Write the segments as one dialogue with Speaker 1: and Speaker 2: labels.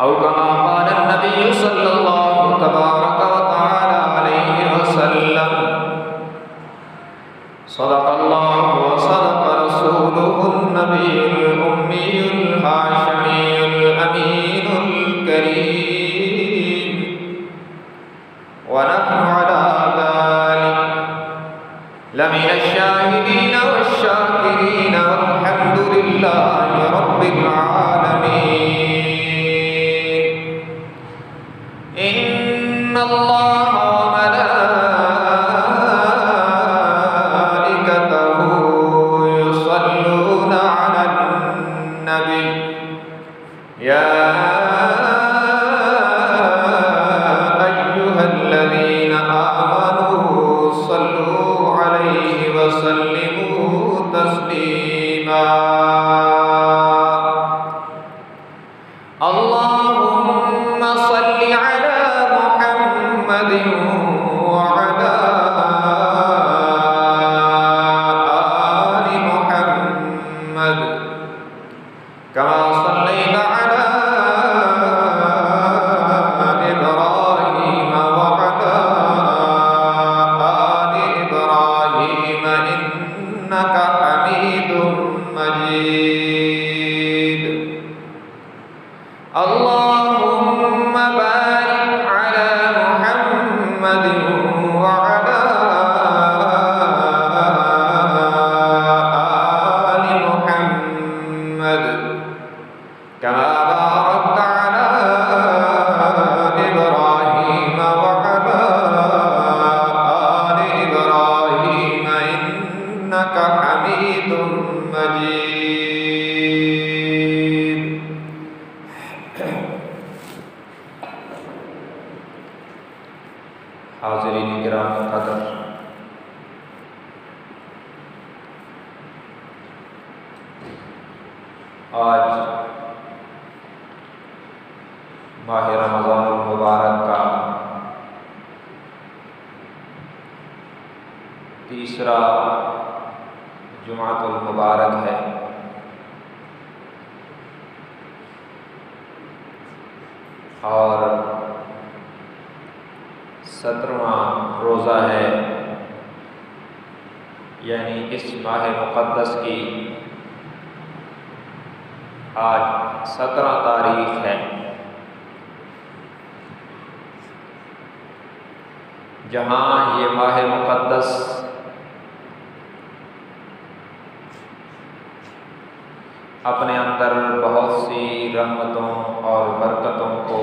Speaker 1: औ कमा क़ाल नबी सल्लल्लाहु तबारक व तआला अलैहि वसल्लम सदक़ल्लाहु व सदक़ रसूलुहुन नबियुल उम्मियुल हाशिमियुल अमीनुल करीम व नहनु अला ज़ालिक लमिनश शाहिदीन वश्शाकिरीन वल्हम्दुलिल्लाहि रब्बिल आलमीन। इन्नल्लाह व मलाइकतहु युसल्लूना अलन नबी या अय्युहल्लज़ीना आमनू सल्लू अलैहि वसल्लिमू तस्लीमा। अल्लाहुम्मा सल्लि अला मुहम्मदिन व अला आलि मुहम्मद कमा सल्लैता अला इब्राहीम व अला आलि इब्राहीम इन्नका हमीदुम मजीद। अल्लाहुम्मा बारिक अला मुहम्मदिन व अला आलि मुहम्मद कमा बारकता अला इब्राहीम व अला आलि इब्राहीम इन्नका हमीदुम मजीद। हाज़िरीन किराम क़दर, आज माह रमज़ानुल मुबारक का तीसरा जुमातुल मुबारक है और 17वां रोज़ा है, यानी इस माह मुक़द्दस की आज 17 तारीख़ है, जहाँ ये माह मुक़द्दस अपने अंदर बहुत सी रहमतों और बरकतों को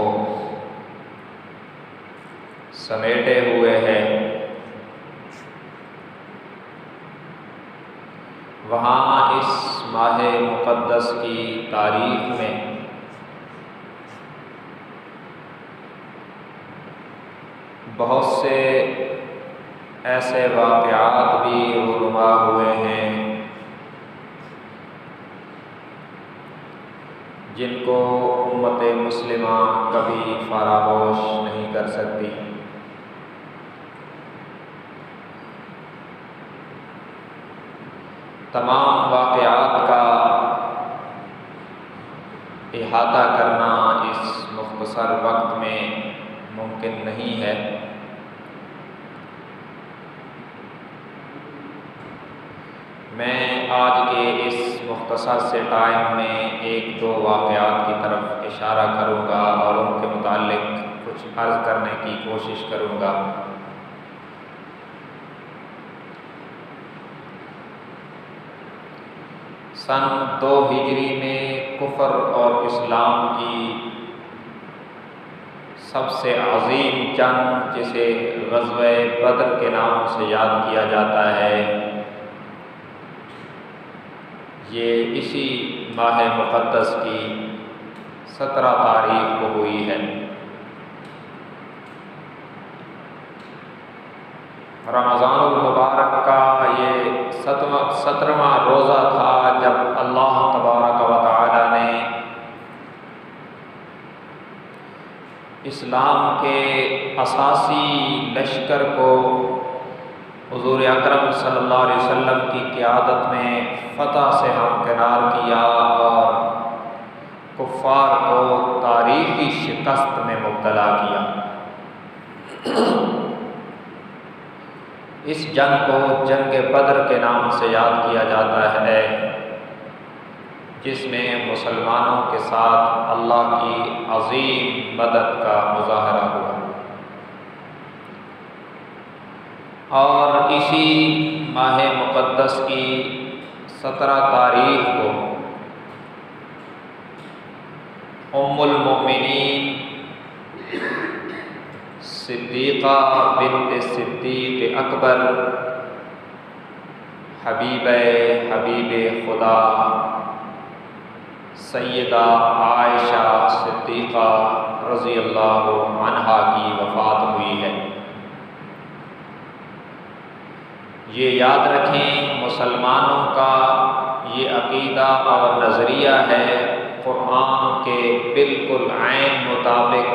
Speaker 1: समेटे हुए है। वहाँ इस माह मुक़द्दस की तारीख़ में बहुत से ऐसे वाक़यात भी रूनुमा हुए हैं जिनको उम्मत मुस्लिमा कभी फरामोश नहीं कर सकती। तमाम वाक़यात का इहाता करना इस मुख्तसर वक्त में मुमकिन नहीं है। मैं आज के इस मुख्तसर से टाइम में एक दो वाक़यात की तरफ इशारा करूँगा और उनके मुताल्लिक़ कुछ अर्ज़ करने की कोशिश करूँगा। सन 2 हिजरी में कुफ़र और इस्लाम की सबसे अज़ीम जंग, जिसे ग़ज़वे बद्र के नाम से याद किया जाता है, ये इसी माह मुक़द्दस की 17 तारीख़ को हुई है। रमज़ानुल मुबारक का ये 17वां रोज़ा था जब अल्लाह तबारक व तआला ने इस्लाम के असासी लश्कर को हुज़ूर अकरम सल्लल्लाहु अलैहि वसल्लम की क़ियादत में फ़तह से हमकिनार किया और कुफ़ार को तारीख़ तारीख़ी शिकस्त में मुब्तला किया। इस जंग को जंग बदर के नाम से याद किया जाता है, जिसमें मुसलमानों के साथ अल्लाह की अज़ीम मदद का मुज़ाहरा हुआ। और इसी माह मुक़द्दस की 17 तारीख़ को उम्मुल मोमिनीन सिद्दीक़ा बिन्त सिद्दीक़ अकबर हबीब खुदा सैयदा आयशा सिद्दीक़ा रज़ियल्लाहु अन्हा की वफ़ात हुई है। ये याद रखें, मुसलमानों का ये अक़ीदा और नज़रिया है क़ुरआन के बिल्कुल ऐन मुताबिक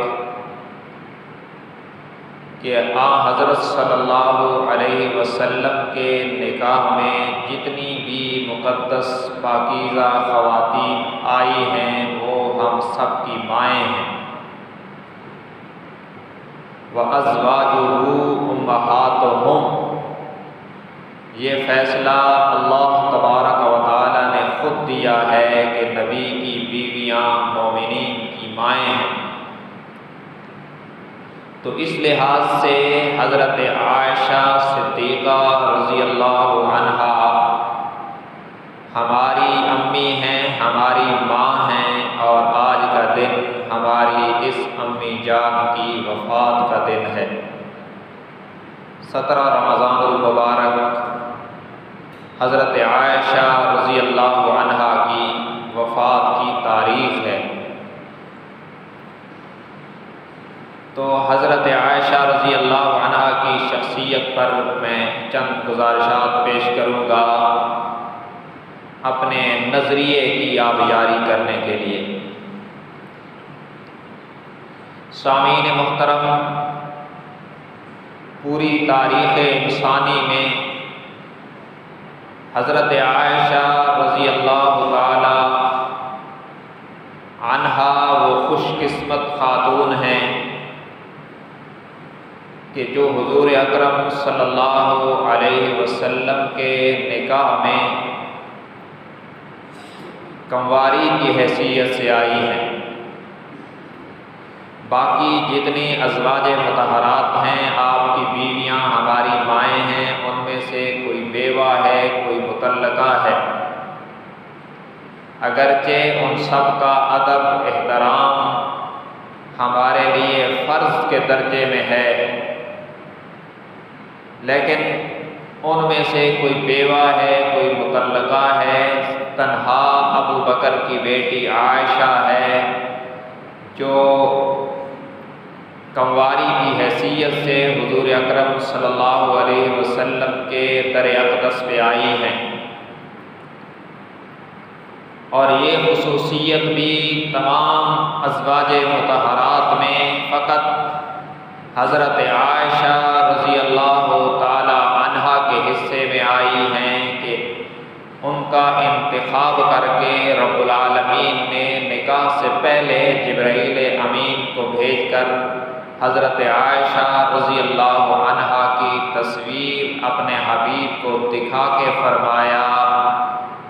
Speaker 1: कि हज़रत सल्लल्लाहु अलैहि वसल्लम के निकाह में जितनी भी मुक़द्दस पाकीज़ा ख़वातीन आई हैं वो हम सब की माएँ हैं। व अज़वाजुहु उम्महातुहुम, ये फ़ैसला अल्लाह तबारक व तआला ने ख़ुद दिया है कि नबी की बीवियाँ मोमिनीन की माएँ हैं। तो इस लिहाज से हज़रत आयशा सिद्दीक़ा रज़ियल्लाहु अन्हा हमारी अम्मी हैं, हमारी माँ हैं, और आज का दिन हमारी इस अम्मी जान की वफ़ात का दिन है। 17 रमज़ानुल मुबारक हज़रत आयशा रज़ियल्लाहु अन्हा की वफ़ात की तारीख़ है। तो हज़रत आयशा रज़ियल्लाहु अन्हा की शख्सियत पर मैं चंद गुज़ारिशात पेश करूँगा अपने नज़रिए की आबियारी करने के लिए। सामीन मुहतरम, पूरी तारीख़ इंसानी में हज़रत आयशा रज़ियल्लाहु ताला अन्हा वो खुशकिस्मत खातून हैं कि जो हुज़ूर अकरम सल्लल्लाहु अलैहि वसल्लम के निकाह में कंवारी की हैसियत से आई हैं। बाकी जितनी अज़वाजे मुतहरात हैं, आपकी बीवियां हमारी माएँ हैं, उनमें से कोई बेवा है, कोई मुतल्लका है। अगरचे उन सब का अदब एहतराम हमारे लिए फ़र्ज़ के दर्जे में है, लेकिन उनमें से कोई बेवा है, कोई मुतल्लका है, तन्हा अबू बकर की बेटी आयशा है, जो कंवारी की हैसियत से हुज़ूर अकरम सल्लल्लाहु अलैहि वसल्लम के दर अक़दस पे आई हैं। और ये खुसूसियत भी तमाम अज़वाजे मुतहरात में फ़कत हज़रत आयशा रज़ियल्लाहु ताला अन्हा के हिस्से में आई हैं कि उनका इंतखाब करके रब्बुल आलमीन ने निकाह से पहले जिब्राईल अमीन को भेजकर हज़रत आयशा रज़ियल्लाहु अन्हा की तस्वीर अपने हबीब को दिखा के फरमाया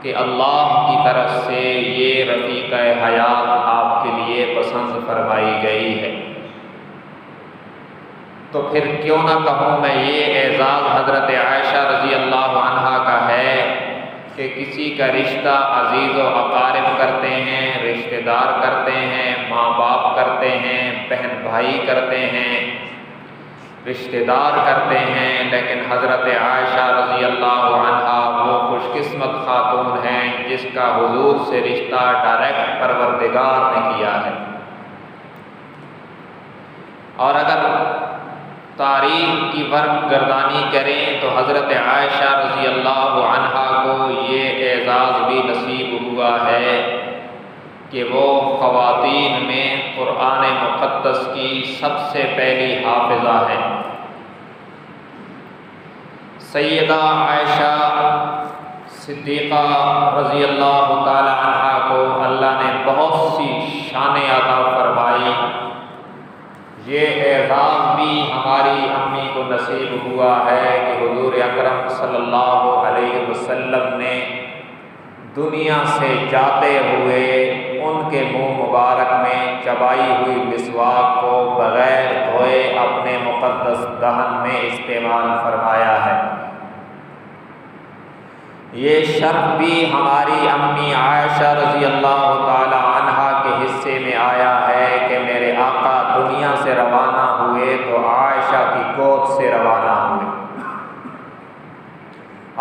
Speaker 1: कि अल्लाह की तरफ से ये रफ़ीक़ हयात आपके लिए पसंद फरमाई गई है। तो फिर क्यों ना कहूँ मैं, ये एज़ाज़ हज़रत आयशा रज़ियल्लाहु अन्हा का है कि किसी का रिश्ता अज़ीज़ व अक़ारिब करते हैं, रिश्तेदार करते हैं, माँ बाप करते हैं, बहन भाई करते हैं, रिश्तेदार करते हैं, लेकिन हज़रत आयशा रज़ियल्लाहु अन्हा वो खुशकिस्मत खातून हैं जिसका हुज़ूर से रिश्ता डायरेक्ट परवरदिगार ने किया है। और अगर तारीख़ की वर्क गर्दानी करें तो हज़रत आयशा रज़ियल्लाहु अन्हा को ये एज़ाज़ भी नसीब हुआ है कि वो ख़वातीन में क़ुरआन मुक़द्दस की सबसे पहली हाफ़िज़ा हैं। सैयदा आयशा सिद्दीक़ा रज़ियल्लाहु ताला अन्हा को अल्लाह ने बहुत सी शानें अता फरमाई फरमाई। ये एज़ाज़ भी हमारी अम्मी को नसीब हुआ है कि हुज़ूर अकरम सल्लल्लाहु अलैहि वसल्लम ने दुनिया से जाते हुए उनके मुँह मुबारक में चबाई हुई मिसवाक को बग़ैर धोए अपने मुक़द्दस दहन में इस्तेमाल फरमाया है। ये शर्फ भी हमारी अम्मी आयशा रज़ी अल्लाह ताला अन्हा के हिस्से में आया है कि मेरे आका दुनिया से रवाना हुए तो आयशा की गोद से रवाना हुए।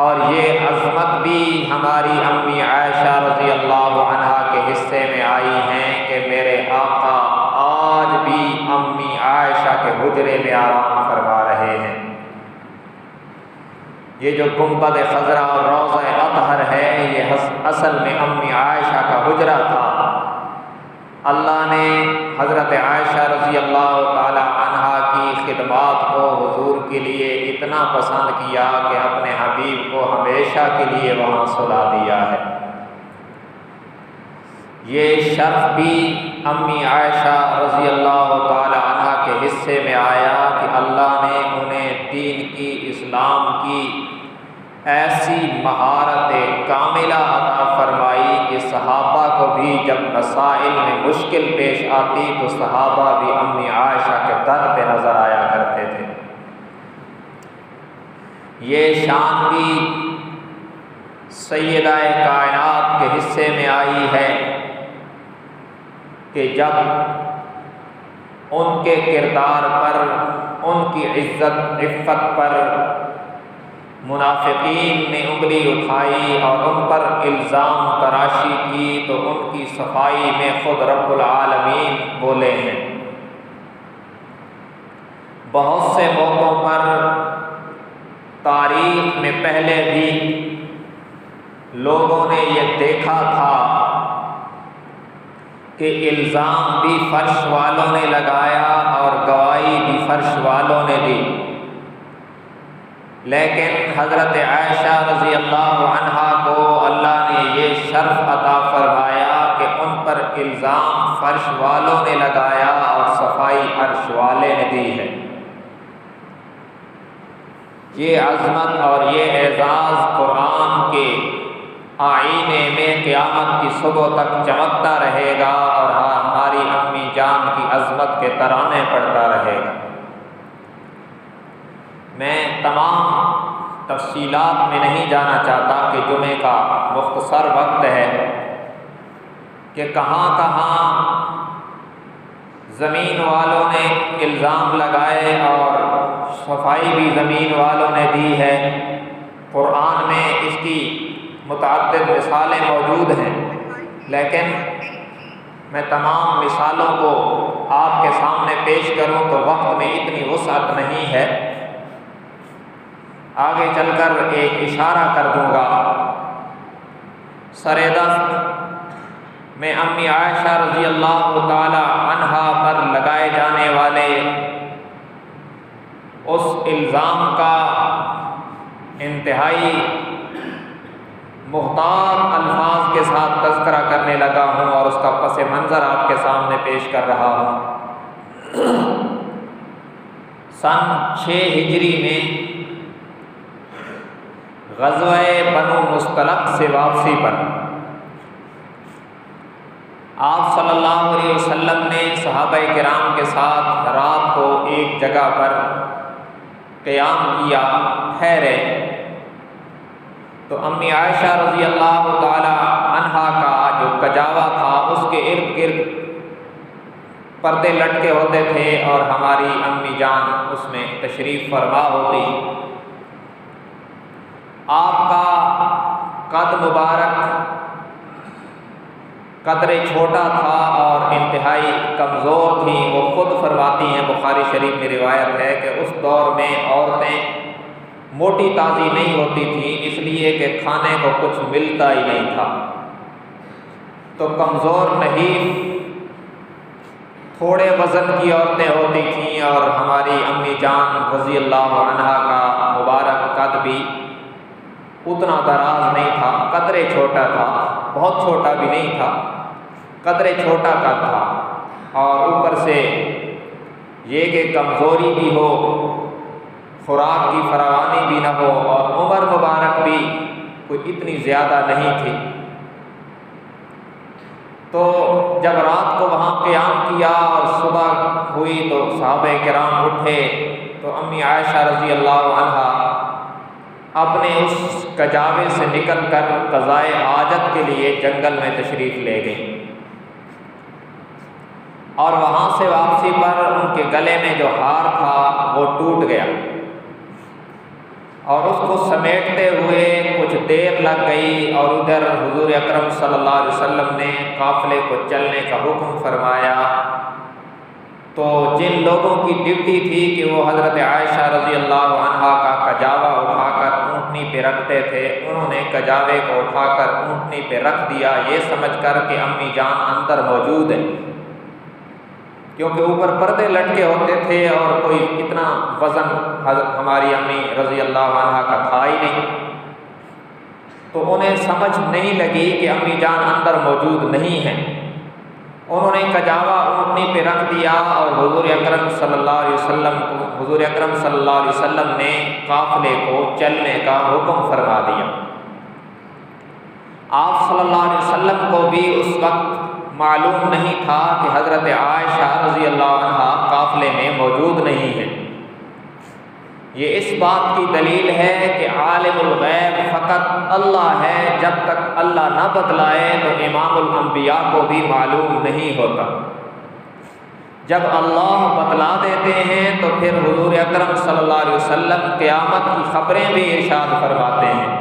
Speaker 1: और ये अज़मत भी हमारी अम्मी आयशा रज़ी अल्लाह अन्हा के हिस्से में आई हैं कि मेरे आका आज भी अम्मी आयशा के हुजरे में आराम फरमा रहे हैं। ये जो गुंबद खज़रा और रोज़ा अतहर है, ये असल में अम्मी आयशा का हुजरा था। अल्लाह ने हज़रत आयशा रज़ी अल्लाह ताला अन्हा की खिदमत को हुजूर के लिए इतना पसंद किया कि अपने हबीब को हमेशा के लिए वहाँ सुला दिया है। ये शर्फ भी अम्मी आयशा रज़ी अल्लाह ताला अन्हा के हिस्से में आया कि अल्लाह ने उन्हें दीन की, इस्लाम की ऐसी महारत कामिला अता फरमाई कि सहाबा को भी जब मसाइल में मुश्किल पेश आती तो सहाबा भी अम्मी आयशा के दर पे नज़र आया करते थे। ये शान भी सैयदा कायनात के हिस्से में आई है कि जब उनके किरदार पर, उनकी इज़्ज़त इफ़्फ़त पर मुनाफिकीन ने उंगली उठाई और उन पर इल्ज़ाम तराशी की तो उनकी सफाई में खुद रब्बुल आलमीन बोले हैं। बहुत से मौक़ों पर तारीख़ में पहले भी लोगों ने ये देखा था कि इल्ज़ाम भी फ़र्श वालों ने लगाया और गवाही भी फ़र्श वालों ने दी, लेकिन हज़रत आयशा रज़ी अल्लाह अन्हा को अल्लाह ने ये शर्फ अता फरमाया कि उन पर इल्ज़ाम फ़र्श वालों ने लगाया और सफाई अर्श वाले ने दी है। ये अज़मत और ये एज़ाज़ कुरान के आईने में क़यामत की सुबह तक चमकता रहेगा और हमारी अम्मी जान की अज़मत के तराने पड़ता रहेगा। मैं तमाम तफ़सीलात में नहीं जाना चाहता कि जुमे का मुख्तसर वक्त है कि कहाँ कहाँ ज़मीन वालों ने इल्ज़ाम लगाए और सफाई भी ज़मीन वालों ने दी है। कुरान में इसकी मुतअद्दिद मिसालें मौजूद हैं, लेकिन मैं तमाम मिसालों को आपके सामने पेश करूं तो वक्त में इतनी वुसअत नहीं है। आगे चलकर एक इशारा कर दूंगा। सरेदस्त में अम्मी आयशा रज़ी अल्लाह ताला अन्हा पर लगाए जाने वाले उस इल्ज़ाम का इंतहाई मुख्तार अल्फाज के साथ तज़किरा करने लगा हूँ और उसका पस मंज़र आपके सामने पेश कर रहा हूँ। सन 6 हिजरी में ग़ज़वा बनु मुस्तलक़ से वापसी पर आप सल्लल्लाहु अलैहि वसल्लम ने सहाबाए किराम के साथ रात को एक जगह पर क़याम किया, ठहरे तो अम्मी आयशा रज़ी अल्लाह ताला अन्हा का जो कजावा था उसके इर्द गिर्द पर्दे लटके होते थे और हमारी अम्मी जान उसमें तशरीफ़ फरमा होती। आपका कद मुबारक कदरे छोटा था और इंतहाई कमज़ोर थी। वो खुद फरमाती हैं, बुखारी शरीफ में रिवायत है कि उस दौर में औरतें मोटी ताज़ी नहीं होती थी, इसलिए कि खाने को कुछ मिलता ही नहीं था, तो कमज़ोर नहीं थोड़े वज़न की औरतें होती थीं। और हमारी अम्मी जान रज़ी अल्लाह अन्हा का मुबारक कद भी उतना दराज नहीं था, कदरे छोटा था, बहुत छोटा भी नहीं था, कदरे छोटा कद था। और ऊपर से ये कि कमज़ोरी भी हो, खुराक की फरावानी भी न हो, और उम्र मुबारक भी कोई इतनी ज़्यादा नहीं थी। तो जब रात को वहाँ क़याम किया और सुबह हुई तो सहाबे किराम उठे, तो अम्मी आयशा रज़ी अल्लाह अन्हा अपने उस कजावे से निकलकर क़ज़ाए हाजत के लिए जंगल में तशरीफ़ ले गई, और वहाँ से वापसी पर उनके गले में जो हार था वो टूट गया, और उसको समेटते हुए कुछ देर लग गई। और उधर हुजूर अकरम सल्लल्लाहु अलैहि वसल्लम ने काफ़िले को चलने का हुक्म फरमाया। तो जिन लोगों की ड्यूटी थी कि वो हज़रत आयशा रज़ी अल्लाह अन्हा का कजावा उठाकर ऊँटनी पे रखते थे, उन्होंने कजावे को उठाकर ऊँटनी पे रख दिया, ये समझकर कि अम्मी जान अंदर मौजूद है, क्योंकि ऊपर पर्दे लटके होते थे और कोई इतना वज़न हमारी अम्मी रज़ी अल्लाह अन्हा का था ही नहीं। तो उन्हें समझ नहीं लगी कि अम्मी जान अंदर मौजूद नहीं है। उन्होंने कजावा ऊँटनी पे रख दिया और हुजूर अकरम सल्लल्लाहु अलैहि वसल्लम ने काफ़िले को चलने का हुक्म फरमा दिया। आप सल्लल्लाहु अलैहि वसल्लम को भी उस वक्त मालूम नहीं था कि हज़रत आयशा रज़ी अल्लाह अन्हा काफ़िले में मौजूद नहीं है। ये इस बात की दलील है कि आलिमुल गैब फ़कत अल्लाह है, जब तक अल्लाह न बतलाए तो इमामुल अंबिया को भी मालूम नहीं होता। जब अल्लाह बतला देते हैं तो फिर हुजूर अकरम सल्लल्लाहु अलैहि वसल्लम क़यामत की ख़बरें भी इरशाद फरमाते हैं,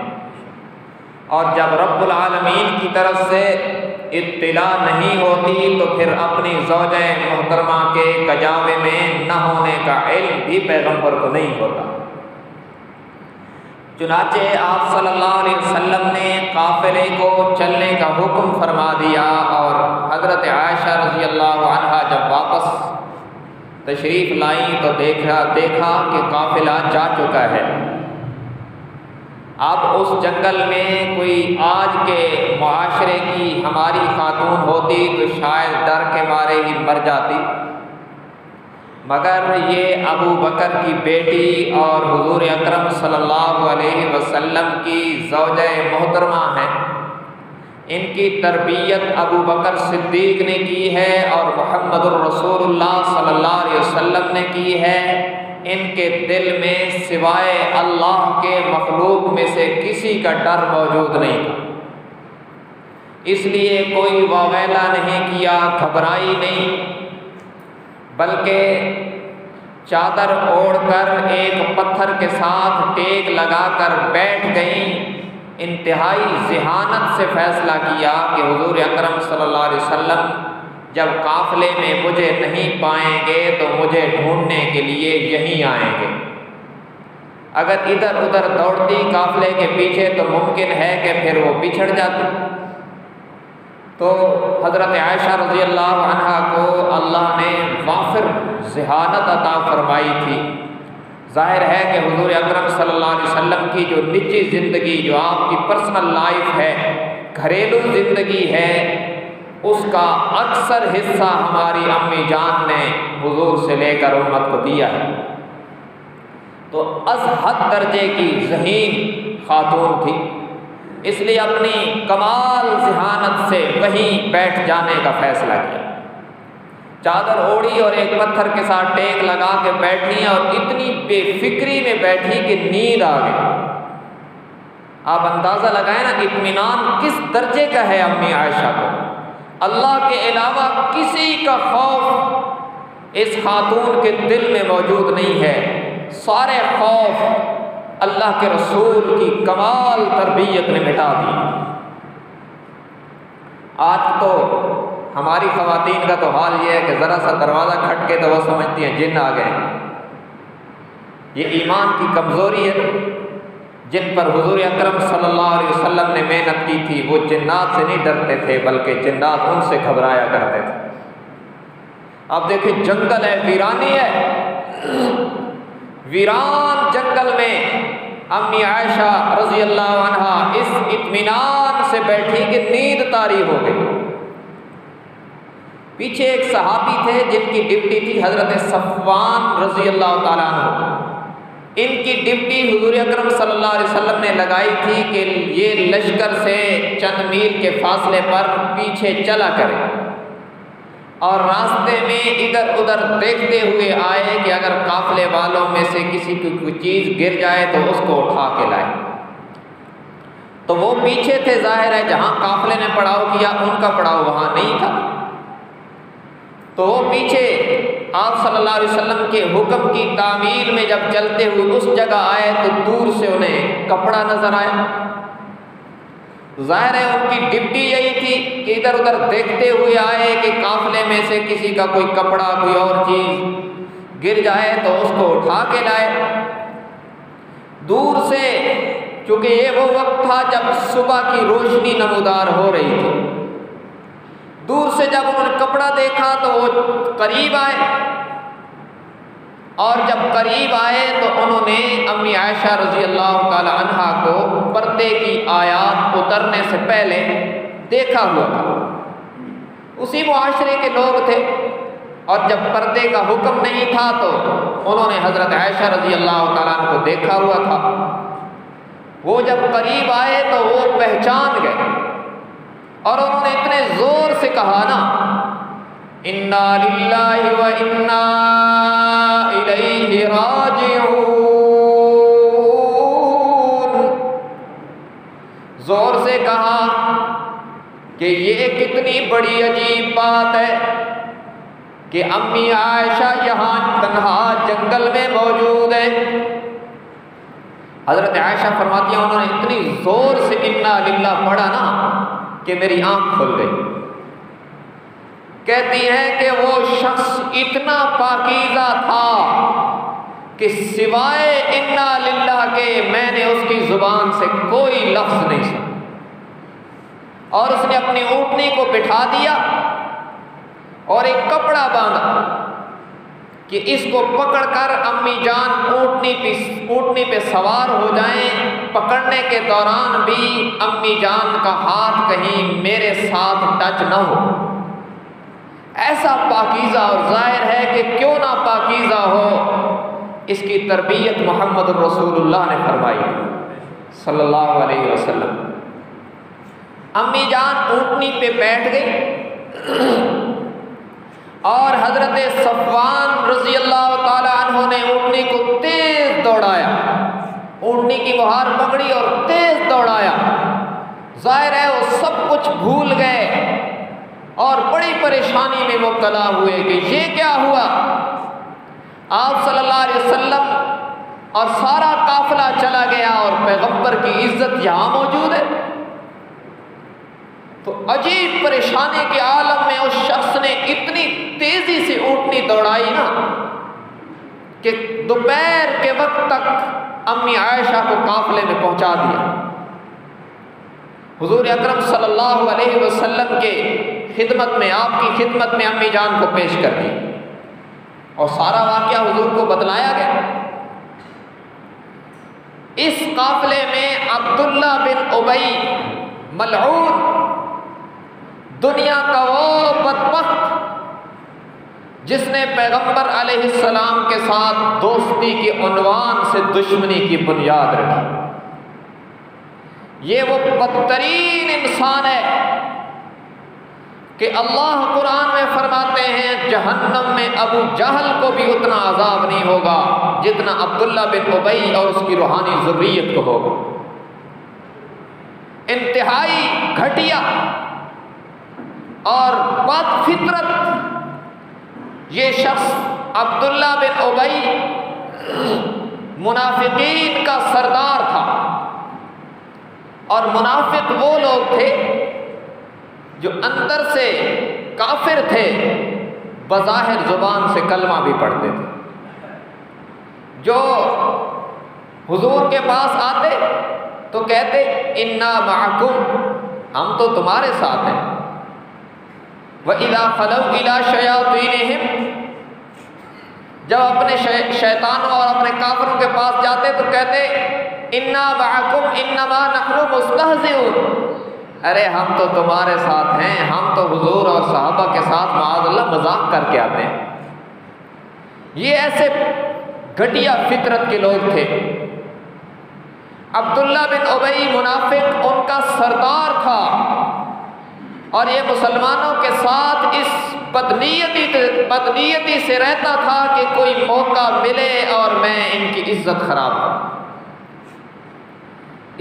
Speaker 1: और जब रब्बुल आलमीन की तरफ से इत्तिला नहीं होती तो फिर अपनी ज़ौजे मोहतरमा के कजावे में न होने का इल्म भी पैगंबर को नहीं होता। चुनाचे आप सल्लल्लाहु अलैहि वसल्लम ने काफ़िले को चलने का हुक्म फरमा दिया, और हज़रत आयशा रज़ी अल्लाह अन्हा जब वापस तशरीफ़ लाई तो देखा कि काफ़िला जा चुका है। अब उस जंगल में कोई आज के मुआशरे की हमारी खातून होती तो शायद डर के मारे ही मर जाती, मगर ये अबू बकर की बेटी और हुजूर अकरम सल्लल्लाहु अलैहि वसल्लम की ज़ौजे मोहतरमा हैं। इनकी तरबियत अबू बकर सिद्दीक़ ने की है और मुहम्मदुर रसूलुल्लाह सल्लल्लाहु अलैहि वसल्लम ने की है। इनके दिल में सिवाय अल्लाह के मखलूक में से किसी का डर मौजूद नहीं था, इसलिए कोई वावेला नहीं किया, घबराई नहीं, बल्कि चादर ओढ़कर एक पत्थर के साथ टेक लगाकर बैठ गई। इंतहाई ज़हानत से फ़ैसला किया कि हुजूर अकरम सल्लल्लाहु अलैहि वसल्लम जब काफ़िले में मुझे नहीं पाएंगे तो मुझे ढूंढने के लिए यहीं आएंगे। अगर इधर उधर दौड़ती काफ़िले के पीछे तो मुमकिन है कि फिर वो बिछड़ जाती। तो हज़रत आयशा रज़ी अल्लाह अन्हा को अल्लाह ने वाफिर ज़हानत अता फरमाई थी। ज़ाहिर है कि हुजूर अकरम सल्लल्लाहु अलैहि वसल्लम की जो निजी ज़िंदगी, जो आपकी पर्सनल लाइफ है, घरेलू ज़िंदगी है, उसका अक्सर हिस्सा हमारी अम्मी जान ने हुजूर से लेकर उम्मत को दिया है। तो अज़हद दर्जे की ज़हीन खातून थी, इसलिए अपनी कमाल ज़हानत से वहीं बैठ जाने का फ़ैसला किया। चादर ओढ़ी और एक पत्थर के साथ टेक लगा के बैठी, और इतनी बेफिक्री में बैठी कि नींद आ गई। आप अंदाज़ा लगाएं ना, इत्मीनान किस दर्जे का है अम्मी आयशा को। अल्लाह के अलावा किसी का खौफ इस खातून के दिल में मौजूद नहीं है। सारे खौफ अल्लाह के रसूल की कमाल तरबियत ने मिटा दी। आज तो हमारी ख़वातीन का तो हाल ये है कि ज़रा सा दरवाज़ा खटके तो वो समझती हैं जिन आ गए। ये ईमान की कमज़ोरी है। जिन पर हुजूर अकरम सल्लल्लाहु अलैहि वसल्लम ने मेहनत की थी वो जिन्नात से नहीं डरते थे, बल्कि जिन्नात उनसे घबराया करते थे। अब देखिए, जंगल है, वीरानी है, वीरान जंगल में अम्मी आयशा रज़ी अल्लाह अन्हा इस इत्मीनान से बैठी कि नींद तारी हो गई। पीछे एक सहाबी थे जिनकी ड्यूटी थी हज़रत सफ़वान रज़ी अल्लाह ताला अन्हु। इनकी ड्यूटी हुज़ूर अकरम सल्लल्लाहु अलैहि वसल्लम ने लगाई थी कि ये लश्कर से चंद मील के फासले पर पीछे चला करे और रास्ते में इधर उधर देखते हुए आए कि अगर काफिले वालों में से किसी की कोई चीज़ गिर जाए तो उसको उठा के लाए। तो वो पीछे थे, जाहिर है जहाँ काफिले ने पड़ाव किया उनका पड़ाव वहाँ नहीं था। तो वो पीछे आप सल्लल्लाहु अलैहि वसल्लम के हुक्म की तामील में जब चलते हुए उस जगह आए तो दूर से उन्हें कपड़ा नजर आया। जाहिर है उनकी ड्यूटी यही थी कि इधर उधर देखते हुए आए कि काफिले में से किसी का कोई कपड़ा कोई और चीज गिर जाए तो उसको उठा के लाए। दूर से, क्योंकि ये वो वक्त था जब सुबह की रोशनी नमूदार हो रही थी, दूर से जब उन्होंने कपड़ा देखा तो वो करीब आए और जब करीब आए तो उन्होंने अम्मी आयशा रज़ी अल्लाह ताला अन्हा को पर्दे की आयत उतरने से पहले देखा हुआ था। उसी मुआशरे के लोग थे और जब पर्दे का हुक्म नहीं था तो उन्होंने हज़रत आयशा रज़ी अल्लाह ताला अन्हा को देखा हुआ था। वो जब करीब आए तो वो पहचान गए और उन्होंने इतने जोर से कहा ना, इन्ना लिल्लाहि व इन्ना इलैहि राजिऊन। जोर से कहा कि ये कितनी बड़ी अजीब बात है कि अम्मी आयशा यहाँ तन्हा जंगल में मौजूद है। हजरत आयशा फरमाती हैं उन्होंने इतनी जोर से इन्ना लिल्लाह पढ़ा ना कि मेरी आंख खुल गई। कहती है कि वो शख्स इतना पाकीज़ा था कि सिवाय इन्ना लिल्लाह के मैंने उसकी जुबान से कोई लफ्ज नहीं सुना। और उसने अपनी ऊँटनी को बिठा दिया और एक कपड़ा बांधा कि इसको पकड़कर अम्मी जान ऊँटनी पे सवार हो जाएं। पकड़ने के दौरान भी अम्मी जान का हाथ कहीं मेरे साथ टच न हो। ऐसा पाकीज़ा, और जाहिर है कि क्यों ना पाकीज़ा हो, इसकी तरबियत मोहम्मद रसूलुल्लाह ने फरमाई सल्लल्लाहु अलैहि वसल्लम। अम्मी जान ऊँटनी पे बैठ गई और हजरत सफ़वान रज़ी अल्लाह ताला अन्हु ने ऊँटनी को तेज दौड़ाया, ऊँटनी की मुहार पकड़ी और तेज दौड़ाया। जाहिर है वो सब कुछ भूल गए और बड़ी परेशानी में मुब्तला हुए कि ये क्या हुआ। आप सल्लल्लाहु अलैहि वसल्लम और सारा काफिला चला गया और पैगंबर की इज्जत यहाँ मौजूद है। तो अजीब परेशानी के आलम में उस शख्स ने इतनी तेजी से ऊँटनी दौड़ाई ना कि दोपहर के वक्त तक अम्मी आयशा को काफिले में पहुंचा दिया। हुजूर अकरम सल्लल्लाहु अलैहि वसल्लम के खिदमत में, आपकी खिदमत में अम्मी जान को पेश कर दी और सारा वाक़या हुजूर को बतलाया गया। इस काफिले में अब्दुल्ला बिन उबई मलऊन, दुनिया का वो बदबख्त जिसने पैगंबर अलैहिस्सलाम के साथ दोस्ती के उन्वान से दुश्मनी की बुनियाद रखी, ये वो बदतरीन इंसान है कि अल्लाह कुरान में फरमाते हैं जहन्नम में अबू जहल को भी उतना अजाब नहीं होगा जितना अब्दुल्ला बिन उबई और उसकी रूहानी ज़ुर्रियत को होगा। इंतहाई घटिया और बदफितरत ये शख्स अब्दुल्ला बिन उबई मुनाफिकीन का सरदार था। और मुनाफिक वो लोग थे जो अंदर से काफिर थे, बज़ाहिर जुबान से कलमा भी पढ़ते थे। जो हुजूर के पास आते तो कहते इन्ना माकुम, हम तो तुम्हारे साथ हैं। व इला खलौ इला शयातीनिहिम, जब अपने शैतानों और अपने काफिरों के पास जाते तो कहते इन्ना माकुम इन्नमा नहनु मुस्तहज़िऊन, अरे हम तो तुम्हारे साथ हैं, हम तो हुजूर और सहाबा के साथ माअज़ल्लाह मजाक करके आते हैं। ये ऐसे घटिया फितरत के लोग थे। अब्दुल्ला बिन उबई मुनाफिक उनका सरदार था और ये मुसलमानों के साथ इस बदनीयती से रहता था कि कोई मौका मिले और मैं इनकी इज्जत खराब करूं।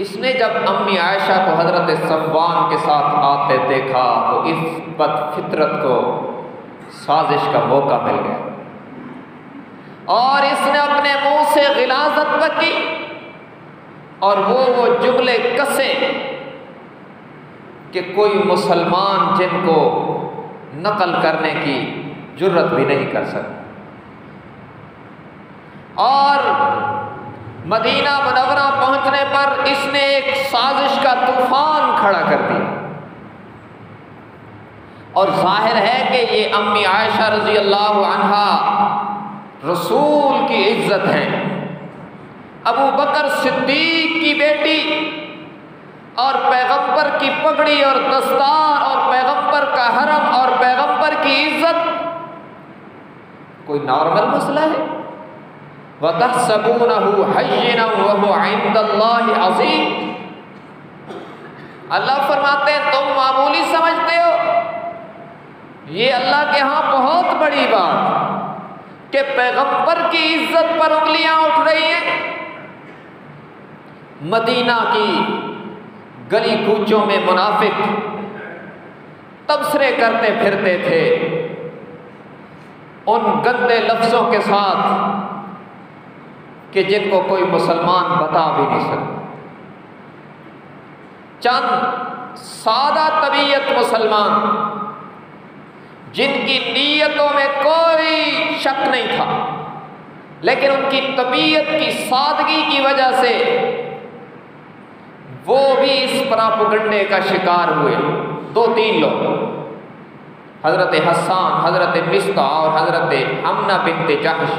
Speaker 1: इसने जब अम्मी आयशा को हजरत सफ़वान के साथ आते देखा तो इस बदफितरत को साजिश का मौका मिल गया और इसने अपने मुंह से गिलाज़त बकी और वो जुमले कसे कि कोई मुसलमान जिनको नकल करने की जुर्रत भी नहीं कर सकता। और मदीना मुनव्वरा पहुंचने पर इसने एक साजिश का तूफान खड़ा कर दिया और जाहिर है कि ये अम्मी आयशा रज़ी अल्लाह अन्हा रसूल की इज्जत है, अबू बकर सिद्दीक की बेटी और पैगंबर की पगड़ी और दस्तार और पैगंबर का हरम और पैगंबर की इज्जत कोई नॉर्मल मसला है? वतहसबूनहु हय्यिनन वहुव इंदल्लाहि अज़ीम। अल्लाह फरमाते हैं तुम मामूली समझते हो, ये अल्लाह के यहाँ बहुत बड़ी बात कि पैगंबर की इज्जत पर उंगलियां उठ रही हैं। मदीना की गली कूचों में मुनाफिक तबसरे करते फिरते थे उन गंदे लफ्ज़ों के साथ कि जिनको कोई मुसलमान बता भी नहीं सकता। चंद सादा तबीयत मुसलमान जिनकी नीयतों में कोई शक नहीं था, लेकिन उनकी तबीयत की सादगी की वजह से वो भी इस प्रोपेगेंडे का शिकार हुए। 2-3 लोग, हज़रत हसन, हज़रत मिस्ता और हज़रत हमना बिन्त जहश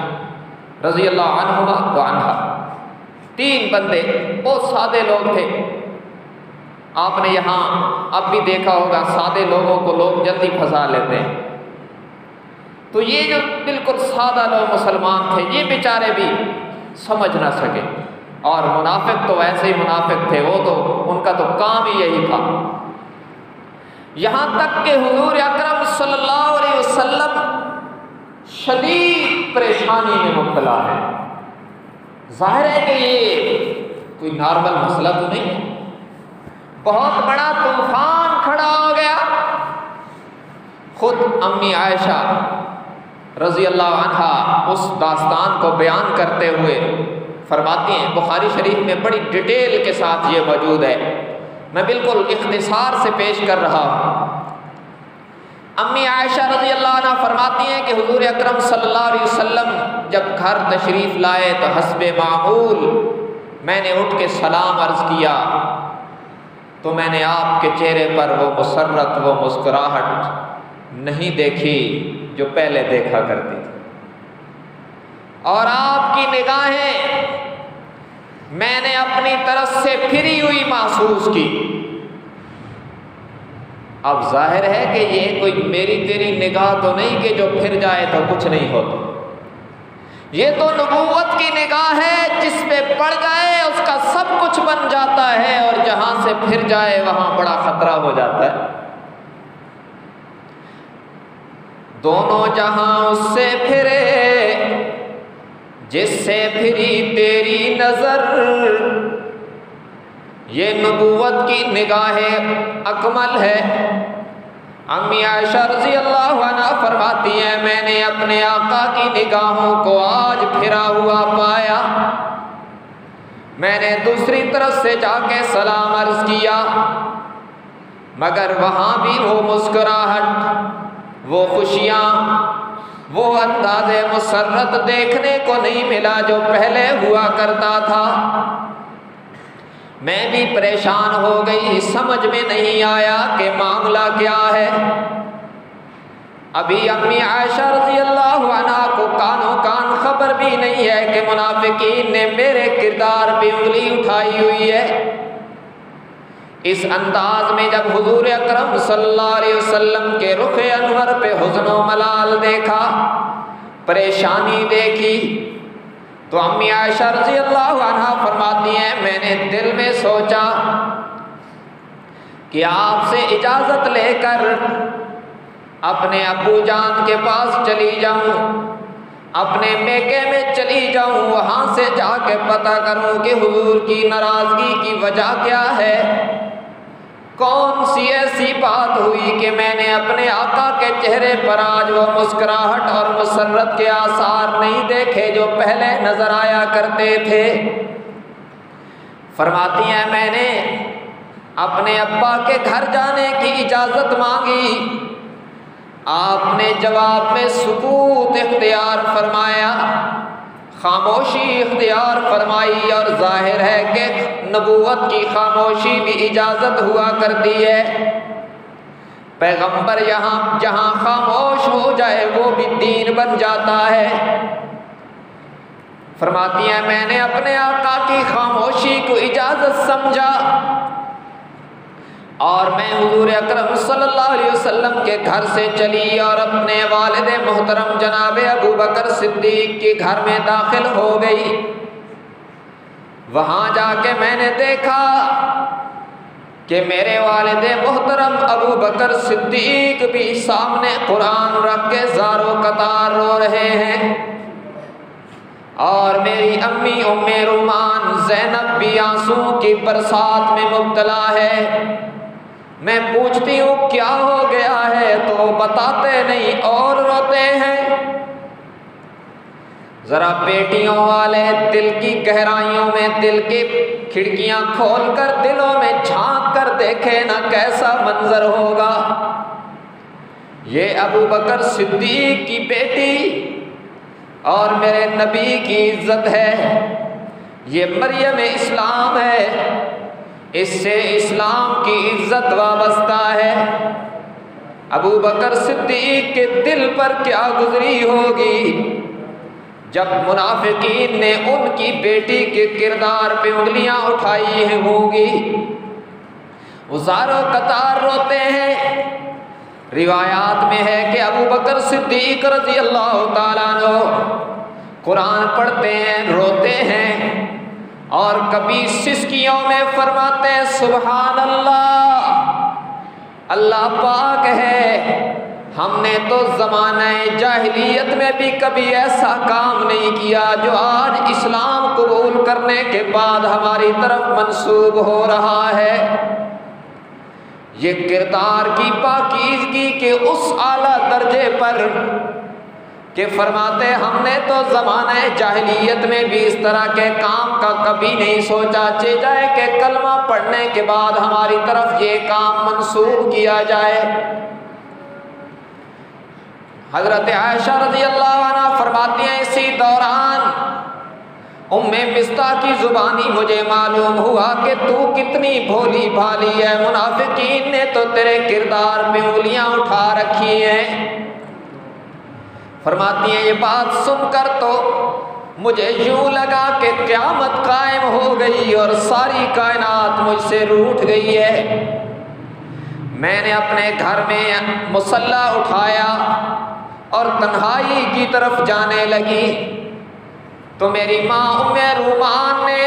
Speaker 1: रज़ी अल्लाह अन्हुमा व अन्हा, 3 बंदे बहुत सादे लोग थे। आपने यहाँ अब भी देखा होगा सादे लोगों को लोग जल्दी फंसा लेते हैं। तो ये जो बिल्कुल सादा लोग मुसलमान थे, ये बेचारे भी समझ ना सके। और मुनाफिक तो ऐसे ही मुनाफिक थे, वो तो उनका तो काम ही यही था। यहाँ तक कि हुजूर अकरम सल्लल्लाहु अलैहि वसल्लम शदीद परेशानी में मुब्तला है। जाहिर है कि ये कोई नॉर्मल मसला तो नहीं, बहुत बड़ा तूफान खड़ा हो गया। खुद अम्मी आयशा रज़ी अल्लाह अन्हा उस दास्तान को बयान करते हुए फरमाती हैं, बुखारी शरीफ में बड़ी डिटेल के साथ ये मौजूद है, मैं बिल्कुल इख्तिसार से पेश कर रहा हूँ। अम्मी आयशा रज़ी अल्लाह अन्हा फरमाती हैं कि हुजूर अकरम सल्लल्लाहु अलैहि वसल्लम जब घर तशरीफ़ लाए तो हस्बे मामूल मैंने उठ के सलाम अर्ज़ किया तो मैंने आपके चेहरे पर वो मुसर्रत, वो मुस्कुराहट नहीं देखी जो पहले देखा करती थी, और आपकी निगाहें मैंने अपनी तरफ से फिरी हुई महसूस की। अब जाहिर है कि ये कोई मेरी तेरी निगाह तो नहीं कि जो फिर जाए तो कुछ नहीं होता। ये तो नबूवत की निगाह है, जिस पे पड़ जाए उसका सब कुछ बन जाता है और जहां से फिर जाए वहां बड़ा खतरा हो जाता है। दोनों जहां उससे फिरे जिससे फिरी तेरी नजर, ये नबूवत की निगाहें अकमल है। अम्मी आयशा रज़ी अल्लाह अन्हा फरमाती हैं, मैंने अपने आका की निगाहों को आज फिरा हुआ पाया। मैंने दूसरी तरफ से जाके सलाम अर्ज़ किया, मगर वहाँ भी वो मुस्कुराहट, वो खुशियाँ, वो अंदाज़े मुसर्रत देखने को नहीं मिला जो पहले हुआ करता था। मैं भी परेशान हो गई, समझ में नहीं आया कि मामला क्या है। अभी अम्मी आयशा रज़ी अल्लाह अन्हा को कानो कान खबर भी नहीं है कि मुनाफिकीन ने मेरे किरदार पे उंगली उठाई हुई है। इस अंदाज में जब हुजूर अकरम सल्लल्लाहु अलैहि वसल्लम के रुख अनवर पे हुज़्न व मलाल देखा, परेशानी देखी, तो अम्मी आयशा रज़ियल्लाहु अन्हा फरमाती हैं, मैंने दिल में सोचा कि आपसे इजाज़त लेकर अपने अब्बू जान के पास चली जाऊं, अपने मेके में चली जाऊं, वहां से जाके पता करूं कि हुजूर की नाराजगी की वजह क्या है, कौन सी ऐसी बात हुई कि मैंने अपने आका के चेहरे पर आज वो मुस्कुराहट और मुसर्रत के आसार नहीं देखे जो पहले नजर आया करते थे। फरमाती हैं, मैंने अपने अब्बा के घर जाने की इजाज़त मांगी, आपने जवाब में सुकूत इख्तियार फरमाया, खामोशी इख्तियार फरमाई, और जाहिर है कि नबूवत की खामोशी भी इजाज़त हुआ करती है। पैगंबर यहाँ जहाँ खामोश हो जाए वो भी दीन बन जाता है। फरमाती हैं, मैंने अपने आका की खामोशी को इजाज़त समझा और मैं हुजूर अकरम सल्लल्लाहु अलैहि वसल्लम के घर से चली और अपने वालिद मोहतरम जनाब अबू बकर सिद्दीक के घर में दाखिल हो गई। वहाँ जाके मैंने देखा कि मेरे वालिद मोहतरम अबू बकर सिद्दीक भी सामने कुरान रख के ज़ारो कतार रो रहे हैं, और मेरी अम्मी उम्मे रुमान ज़ैनब भी आंसू की बरसात में मुब्तला है। मैं पूछती हूँ क्या हो गया है, तो बताते नहीं और रोते हैं। जरा बेटियों वाले दिल की गहराइयों में दिल की खिड़कियां खोलकर दिलों में झांक कर देखे ना, कैसा मंजर होगा। ये अबू बकर सिद्दीक की बेटी और मेरे नबी की इज्जत है, ये मरियम इस्लाम है, इससे इस्लाम की इज्जत वाबस्ता है। अबू बकर सिद्दीक के दिल पर क्या गुजरी होगी जब मुनाफिकीन ने उनकी बेटी के किरदार पे उंगलियां उठाई होंगी। उजारो कतार रोते हैं। रिवायात में है कि अबू बकर सिद्दीक रज़ी अल्लाह ताला अन्हु कुरान पढ़ते हैं, रोते हैं, और कभी सिसकियों में फरमाते हैं सुभान अल्लाह, अल्लाह पाक है, हमने तो ज़माने जाहिलियत में भी कभी ऐसा काम नहीं किया जो आज इस्लाम कबूल करने के बाद हमारी तरफ मंसूब हो रहा है। ये किरदार की पाकीज़गी के उस आला दर्जे पर कि फरमाते हमने तो ज़माने जाहिलियत में भी इस तरह के काम का कभी नहीं सोचा, जाए कि कलमा पढ़ने के बाद हमारी तरफ ये काम मंसूब किया जाए। हज़रत आयशा रज़ियल्लाहु अन्हा फरमाती हैं, इसी दौरान उम्मे मिस्ता की ज़ुबानी मुझे मालूम हुआ कि तू कितनी भोली भाली है, मुनाफिकीन ने तो तेरे किरदार में उंगलियां उठा रखी हैं। फरमाती हैं, ये बात सुनकर तो मुझे यूं लगा कि क़यामत कायम हो गई और सारी कायनात मुझसे रूठ गई है। मैंने अपने घर में मुसल्ला उठाया और तन्हाई की तरफ जाने लगी, तो मेरी माँ उम्मे रूमान ने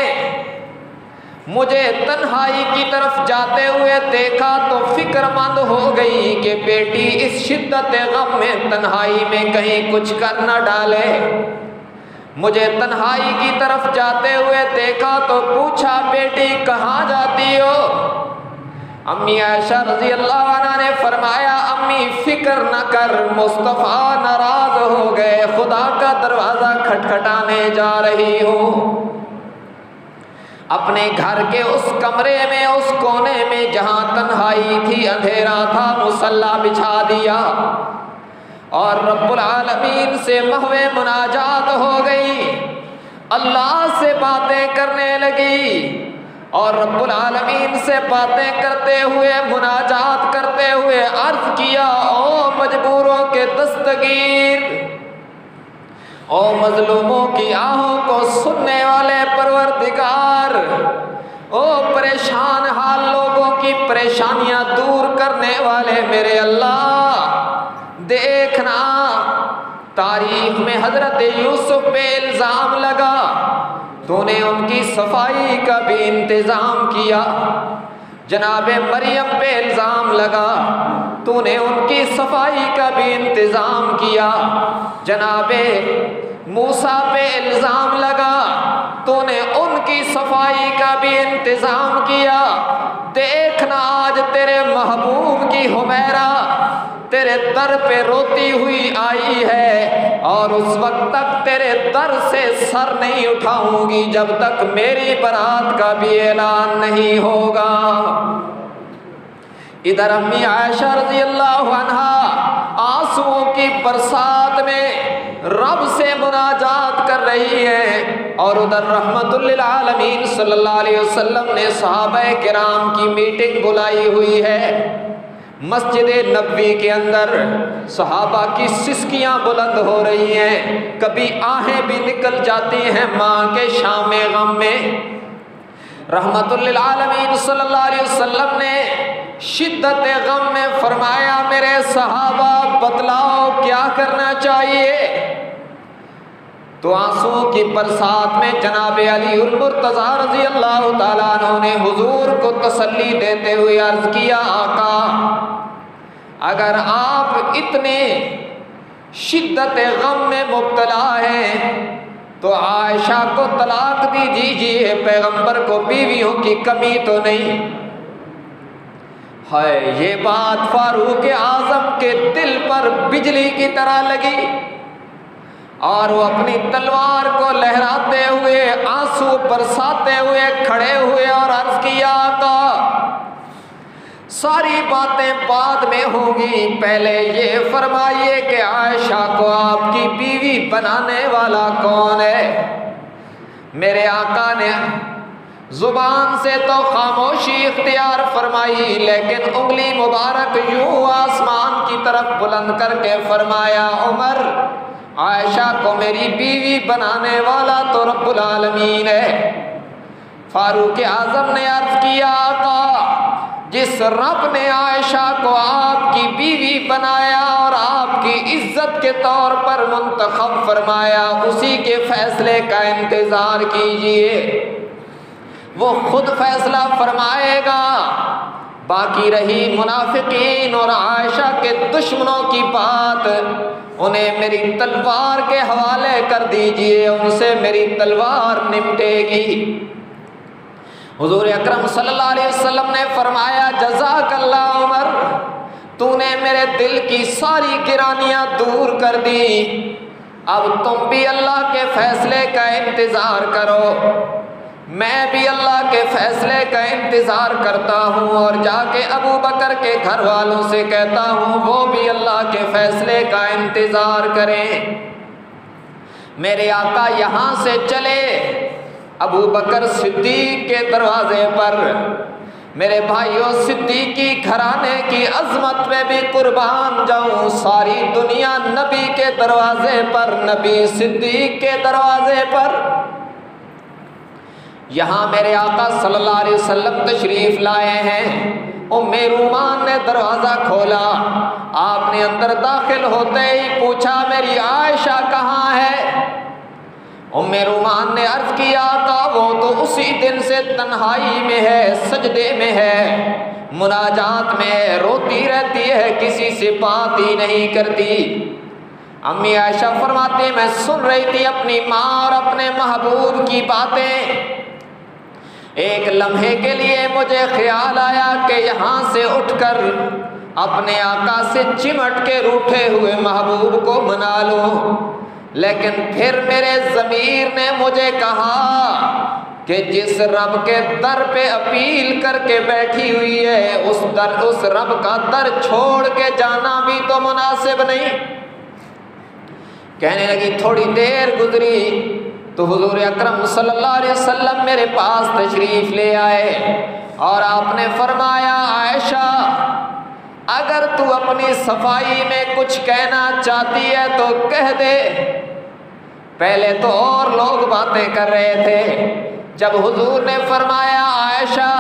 Speaker 1: मुझे तन्हाई की तरफ जाते हुए देखा तो फिक्रमंद हो गई कि बेटी इस शिद्दत गम में तन्हाई में कहीं कुछ कर न डाले। मुझे तन्हाई की तरफ जाते हुए देखा तो पूछा, बेटी कहाँ जाती हो? अम्मी आयशा रज़ी अल्लाह अन्हा ने फरमाया, अम्मी फिक्र न कर, मुस्तफ़ा नाराज हो गए, खुदा का दरवाज़ा खटखटाने जा रही हूँ। अपने घर के उस कमरे में, उस कोने में जहाँ तन्हाई थी, अंधेरा था, मुसल्ला बिछा दिया और रब्बुल आलमीन से महवे मुनाजात हो गई, अल्लाह से बातें करने लगी और रब्बुल आलमीन से बातें करते हुए, मुनाजात करते हुए अर्ज़ किया, ओ मजबूरों के दस्तगीर, ओ मजलूमों की आहों को सुनने वाले परवरदिगार, ओ परेशान हाल लोगों की परेशानियां दूर करने वाले मेरे अल्लाह, देखना तारीख में हजरत यूसुफ पे इल्जाम लगा, तूने उनकी सफाई का भी इंतजाम किया। जनाबे मरियम पे इल्जाम लगा, तूने उनकी सफाई का भी इंतजाम किया। जनाबे मूसा पे इल्जाम लगा, तूने उनकी सफाई का भी इंतजाम किया। देखना आज तेरे महबूब की हुमैरा तेरे दर पे रोती हुई आई है, और उस वक्त तक तेरे दर से सर नहीं उठाऊंगी जब तक मेरी बरात का भी ऐलान नहीं होगा। इधर अम्मी आयशा रज़ी अल्लाहु अन्हा आंसुओं की बरसात में रब से मुनाजात कर रही है, और उधर रहमतुल लिल आलमीन सल्लल्लाहु अलैहि वसल्लम ने सहाबाए किराम की मीटिंग बुलाई हुई है। मस्जिद नबवी के अंदर सहाबा की सिसकियां बुलंद हो रही हैं, कभी आहें भी निकल जाती हैं माँ के शामे गम में। रहमतुल लिल आलमीन सल्लल्लाहु अलैहि वसल्लम ने शिद्दत गम में फरमाया, मेरे सहाबा बतलाओ क्या करना चाहिए। तो आंसुओं की बरसात में जनाबे अली उल मुर्तज़ा रज़ी अल्लाह ताला अन्हु ने हुजूर को तसल्ली देते हुए अर्ज किया, आका अगर आप इतने शिद्दत गम में मुब्तला हैं तो आयशा को तलाक भी दीजिए, पैगंबर को बीवियों की कमी तो नहीं है। ये बात फारूक आजम के दिल पर बिजली की तरह लगी, और वो अपनी तलवार को लहराते हुए आंसू बरसाते हुए खड़े हुए और अर्ज किया, आका सारी बातें बाद में होंगी, पहले ये फरमाइए कि आयशा को आपकी बीवी बनाने वाला कौन है। मेरे आका ने जुबान से तो खामोशी इख्तियार फरमाई, लेकिन उंगली मुबारक यूं आसमान की तरफ बुलंद करके फरमाया, उमर आयशा को मेरी बीवी बनाने वाला तो रब्बुल आलमीन है। फारूक आजम ने अर्ज किया, आका जिस रब ने आयशा को आपकी बीवी बनाया और आपकी इज्जत के तौर पर मुंतखब फरमाया, उसी के फैसले का इंतजार कीजिए, वो खुद फैसला फरमाएगा। बाकी रही मुनाफिकीन और आयशा के दुश्मनों की बात, उन्हें मेरी तलवार के हवाले कर दीजिए, उनसे मेरी तलवार निपटेगी। हुजूर अकरम सल्लल्लाहु अलैहि वसल्लम ने फरमाया, जज़ाकल्लाह उमर, तूने मेरे दिल की सारी गिरानियां दूर कर दी, अब तुम भी अल्लाह के फैसले का इंतज़ार करो। मैं भी अल्लाह के फैसले का इंतज़ार करता हूँ, और जाके अबू बकर के घर वालों से कहता हूँ वो भी अल्लाह के फैसले का इंतज़ार करें। मेरे आका यहाँ से चले, अबू बकर सिद्दीक के दरवाजे पर, मेरे भाइयों सिद्दीकी घराने की अजमत में भी कुर्बान जाऊँ, सारी दुनिया नबी के दरवाजे पर, नबी सिद्दीक के दरवाजे पर। यहाँ मेरे आका सल्लल्लाहु अलैहि वसल्लम तशरीफ लाए हैं। उम्मे रूमान ने दरवाज़ा खोला, आपने अंदर दाखिल होते ही पूछा, मेरी आयशा कहाँ है। उम्मे रूमान ने अर्ज किया, आका वो तो उसी दिन से तन्हाई में है, सजदे में है, मुनाजात में रोती रहती है, किसी से बात ही नहीं करती। अम्मी आयशा फरमाती, मैं सुन रही थी अपनी माँ और अपने महबूब की बातें। एक लम्हे के लिए मुझे ख्याल आया कि यहाँ से उठकर अपने आका से चिमट के रूठे हुए महबूब को मना लूं, लेकिन फिर मेरे ज़मीर ने मुझे कहा कि जिस रब के दर पे अपील करके बैठी हुई है, उस रब का दर छोड़ के जाना भी तो मुनासिब नहीं। कहने लगी, थोड़ी देर गुजरी तो हुजूर अकरम सल्लल्लाहु अलैहि वसल्लम मेरे पास तशरीफ ले आए, और आपने फरमाया, आयशा अगर तू अपनी सफाई में कुछ कहना चाहती है तो कह दे। पहले तो और लोग बातें कर रहे थे, जब हुजूर ने फरमाया आयशा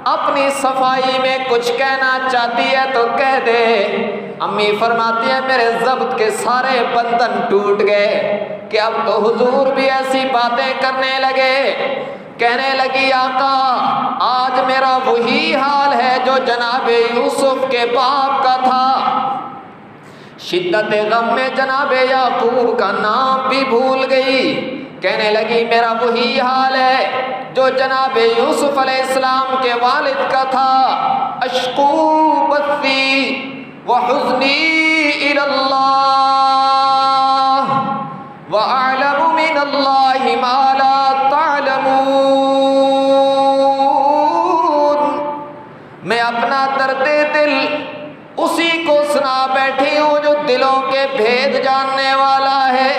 Speaker 1: अपनी सफाई में कुछ कहना चाहती है तो कह दे, अम्मी फरमाती है मेरे ज़ब्त के सारे बंधन टूट गए कि अब तो हुजूर भी ऐसी बातें करने लगे। कहने लगी आका आज मेरा वही हाल है जो जनाबे यूसुफ के बाप का था। शिद्दत गम में जनाबे याकूब का नाम भी भूल गई। कहने लगी मेरा वही हाल है जो जनाबे यूसुफ अलैहिस्सलाम के वालिद का था। अश्कू बस्सी व हुज़्नी इलल्लाह व अअलमु मिनल्लाहि मा ला तअलमून। मैं अपना दर्द दिल उसी को सुना बैठी हूँ जो दिलों के भेद जानने वाला है।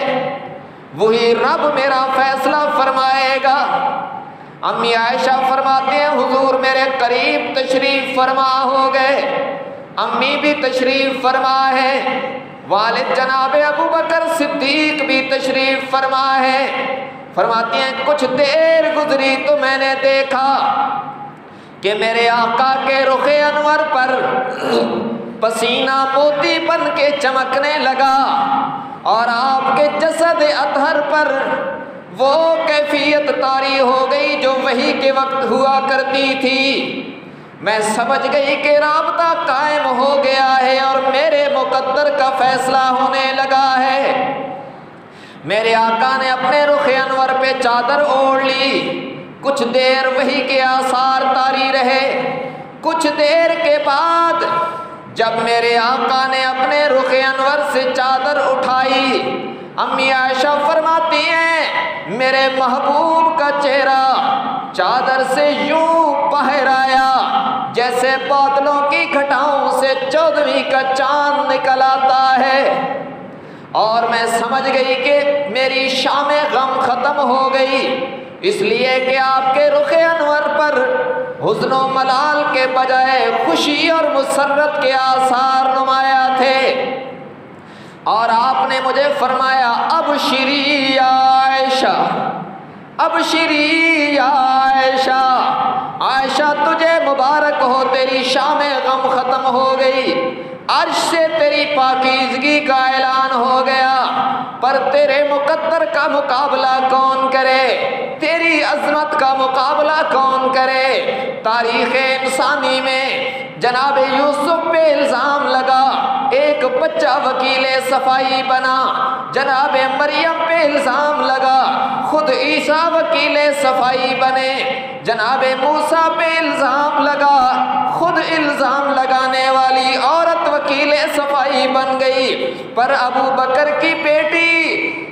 Speaker 1: वही रब मेरा फैसला फरमाएगा। अम्मी आयशा फरमाते हैं हुजूर मेरे करीब तशरीफ फरमा हो गए। अम्मी भी तशरीफ फरमा है, वालिद जनाबे अबू बकर सिद्दीक भी तशरीफ फरमा है। फरमाती हैं कुछ देर गुजरी तो मैंने देखा कि मेरे आका के रुखे अनवर पर पसीना मोती बन के चमकने लगा और आपके जसद अतहर पर वो कैफियत तारी हो गई जो वही के वक्त हुआ करती थी। मैं समझ गई कि राबता कायम हो गया है और मेरे मुकद्दर का फैसला होने लगा है। मेरे आका ने अपने रुखे अनवर पे चादर ओढ़ ली। कुछ देर वही के आसार तारी रहे। कुछ देर के बाद जब मेरे आका ने अपने रुखे अनवर से चादर उठाई, अम्मी आयशा फरमाती हैं मेरे महबूब का चेहरा चादर से यूं पहराया जैसे बादलों की घटाओं से 14वीं का चांद निकल आता है। और मैं समझ गई कि मेरी शामे गम खत्म हो गई, इसलिए कि आपके रुखे अनवर पर हुस्न व मलाल के बजाय खुशी और मुसर्रत के आसार नुमाया थे। और आपने मुझे फरमाया अब शिरी आयशा, अब शिरी आयशा, आयशा तुझे मुबारक हो तेरी शामे गम खत्म हो गई। अर्श से तेरी पाकीज़गी का ऐलान हो गया, पर तेरे मुकद्दर का मुकाबला कौन करे, तेरी अज़मत का मुकाबला कौन करे। तारीख़ इंसानी में जनाब यूसुफ पे इल्ज़ाम लगा, एक बच्चा वकीले सफाई बना। जनाब मरियम पे इल्ज़ाम लगा, खुद ईसा वकीले सफाई बने। जनाब मूसा पे इल्ज़ाम लगा, खुद इल्ज़ाम लगाने वाली औरत वकीले सफाई बन गई। पर अबू बकर की बेटी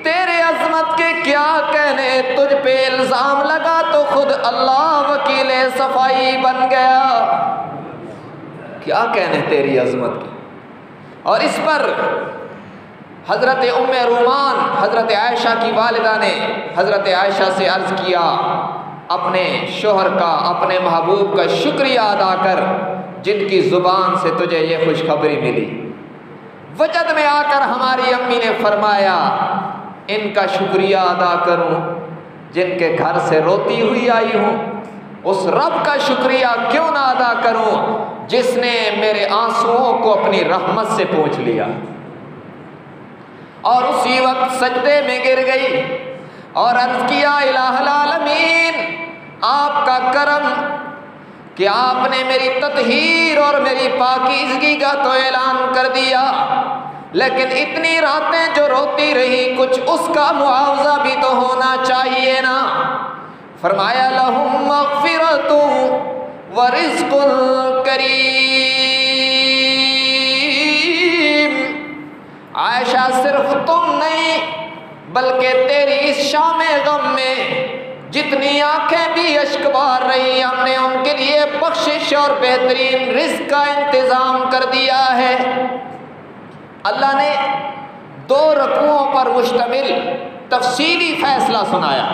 Speaker 1: तेरे अज़मत के क्या कहने, तुझ पे इल्ज़ाम लगा तो खुद अल्लाह वकीले सफाई बन गया। क्या कहने तेरी अज़मत की। और इस पर हज़रत उम्मे रूमान हज़रत आयशा की वालिदा ने हज़रत आयशा से अर्ज़ किया अपने शोहर का, अपने महबूब का शुक्रिया अदा कर जिनकी ज़ुबान से तुझे ये खुशखबरी मिली। वजद में आकर हमारी अम्मी ने फरमाया इनका शुक्रिया अदा करूं जिनके घर से रोती हुई आई हूं। उस रब का शुक्रिया क्यों ना अदा करूं जिसने मेरे आंसुओं को अपनी रहमत से पोंछ लिया। और उसी वक्त सजदे में गिर गई और अर्ज़ किया इलाहुल आलमीन, आपका करम कि आपने मेरी तत्हीर और मेरी पाकीज़गी का तो ऐलान कर दिया, लेकिन इतनी रातें जो रोती रही कुछ उसका मुआवजा भी तो होना चाहिए ना। फरमाया लहुम मग़फ़िरतुन व रिज़्क़ुन करीम। आयशा सिर्फ तुम नहीं बल्कि तेरी इस शामे गम में जितनी आंखें भी अश्क बहा रही, हमने उनके लिए बख्शिश और बेहतरीन रिज़्क़ का इंतज़ाम कर दिया है। अल्लाह ने 2 रकूओं पर मुश्तमिल तफसीली फैसला सुनाया।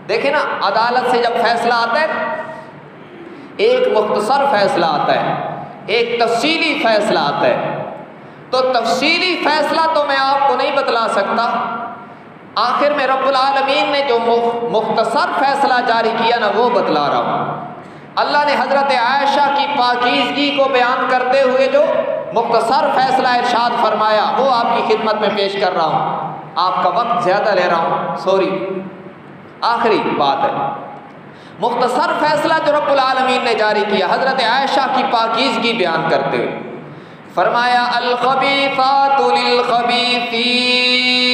Speaker 1: देखे ना, अदालत से जब फैसला आता है एक मुख्तसर फैसला आता है, एक तफसीली फैसला आता है। तो तफसीली फैसला तो मैं आपको नहीं बतला सकता, आखिर में रब्बुल आलमीन ने जो मुख्तसर फैसला जारी किया ना, वो बतला रहा हूँ। अल्लाह ने हज़रत आयशा की पाकीज़गी को बयान करते हुए जो मुख्तसर फैसला इरशाद फरमाया, वो आपकी खिदमत में पेश कर रहा हूँ। आपका वक्त ज़्यादा ले रहा हूँ, सॉरी। आखिरी बात है, मुख्तसर फैसला जो रब्बुल आलमीन ने जारी किया हज़रत आयशा की पाकीज़गी बयान करते हुए फरमाया, अल खबीसातु लिल खबीसीन